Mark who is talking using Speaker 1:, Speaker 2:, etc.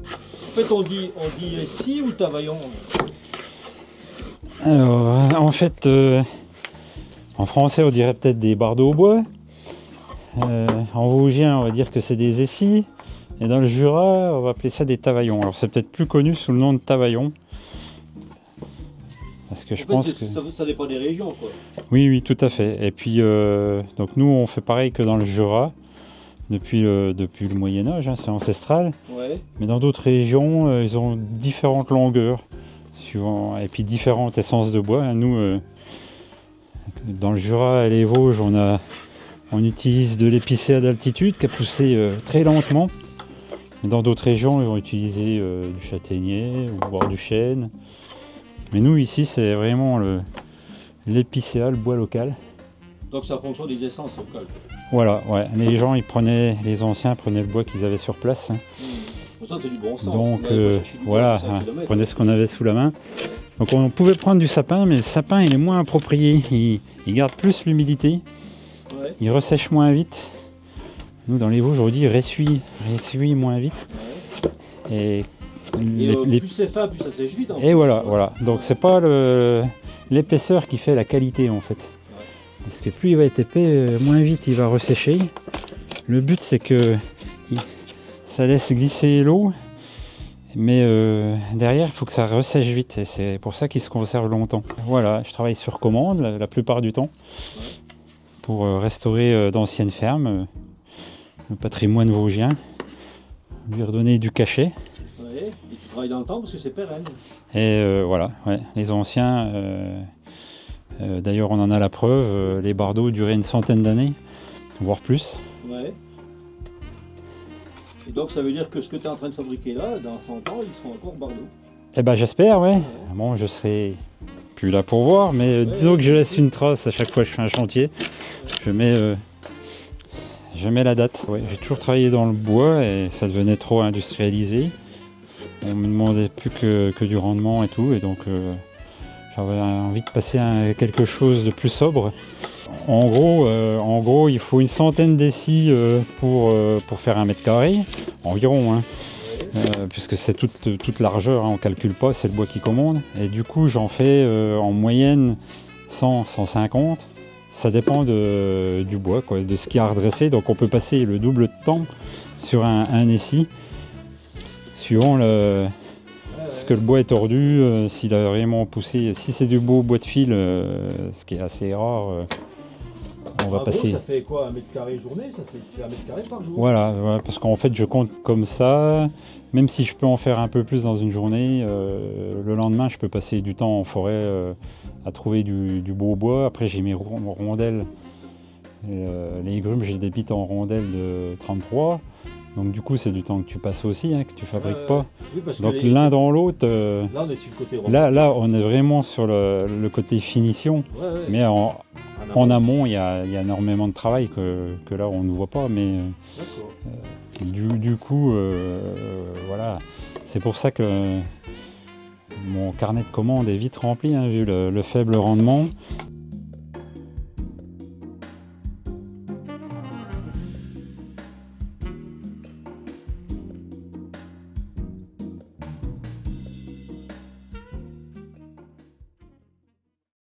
Speaker 1: En fait, on dit scie ou tavaillon?
Speaker 2: Alors, en fait, en français, on dirait peut-être des bardeaux au bois. En vosgien, on va dire que c'est des essis. Et dans le Jura, on va appeler ça des tavaillons. Alors, c'est peut-être plus connu sous le nom de tavaillon. Parce que je pense que...
Speaker 1: Ça dépend des régions, quoi.
Speaker 2: Oui, oui, tout à fait. Et puis, donc nous, on fait pareil que dans le Jura, depuis le Moyen-Âge, hein, c'est ancestral.
Speaker 1: Ouais.
Speaker 2: Mais dans d'autres régions, ils ont différentes longueurs, et puis différentes essences de bois. Hein. Nous, dans le Jura et les Vosges, on utilise de l'épicéa d'altitude qui a poussé très lentement. Mais dans d'autres régions, ils vont utiliser du châtaignier ou voire du chêne. Mais nous, ici, c'est vraiment l'épicéa, le bois local.
Speaker 1: Donc c'est en fonction des essences locales.
Speaker 2: Voilà, ouais. Les anciens prenaient le bois qu'ils avaient sur place. Hein.
Speaker 1: Ça, c'est du bon sens.
Speaker 2: Donc voilà, on prenait ce qu'on avait sous la main. Donc on pouvait prendre du sapin, mais le sapin il est moins approprié. Il garde plus l'humidité,
Speaker 1: Ouais.
Speaker 2: il ressèche moins vite. Nous dans les Vosges aujourd'hui il ressuie moins vite.
Speaker 1: Ouais.
Speaker 2: Et
Speaker 1: plus c'est fin, plus ça sèche vite.
Speaker 2: et voilà. Donc c'est pas l'épaisseur qui fait la qualité en fait. Parce que plus il va être épais, moins vite il va ressécher. Le but c'est que ça laisse glisser l'eau, mais derrière il faut que ça ressèche vite et c'est pour ça qu'il se conserve longtemps. Voilà, je travaille sur commande la plupart du temps pour restaurer d'anciennes fermes, le patrimoine vosgien, lui redonner du cachet.
Speaker 1: Ouais. Et tu travailles dans le temps parce que c'est pérenne.
Speaker 2: Et voilà, ouais, les anciens, d'ailleurs on en a la preuve, les bardeaux duraient une centaine d'années, voire plus.
Speaker 1: Ouais. Et donc ça veut dire que ce que tu es en train de fabriquer là, dans 100 ans, ils seront encore bardeaux.
Speaker 2: Eh ben j'espère, ouais. Bon, je serai plus là pour voir, mais disons que je laisse une trace à chaque fois que je fais un chantier. Je mets la date. Ouais, j'ai toujours travaillé dans le bois et ça devenait trop industrialisé. On me demandait plus que du rendement et tout, et donc j'avais envie de passer à quelque chose de plus sobre. En gros, il faut une centaine d'essis pour faire 1 mètre carré, environ, hein. Puisque c'est toute largeur, hein, on ne calcule pas, c'est le bois qui commande. Et du coup, j'en fais en moyenne 100, 150. Ça dépend du bois, quoi, de ce qui a redressé. Donc on peut passer le double de temps sur un essis, suivant ce que le bois est tordu, s'il a vraiment poussé. Si c'est du beau bois de fil, ce qui est assez rare, on va passer.
Speaker 1: Gros, ça fait quoi, 1 mètre carré journée? Tu fais 1 mètre carré par jour?
Speaker 2: Voilà, parce qu'en fait je compte comme ça, même si je peux en faire un peu plus dans une journée, le lendemain je peux passer du temps en forêt à trouver du beau bois. Après j'ai mes rondelles, les grumes j'ai des pites en rondelles de 33, donc du coup c'est du temps que tu passes aussi, hein, que tu fabriques pas.
Speaker 1: Oui, parce
Speaker 2: Donc
Speaker 1: que
Speaker 2: l'un dans l'autre,
Speaker 1: là on est sur le côté romantique.
Speaker 2: là on est vraiment sur le côté finition,
Speaker 1: Ouais.
Speaker 2: mais en amont, il y a énormément de travail que là, on ne voit pas. Mais du coup, voilà. C'est pour ça que mon carnet de commandes est vite rempli, hein, vu le faible rendement.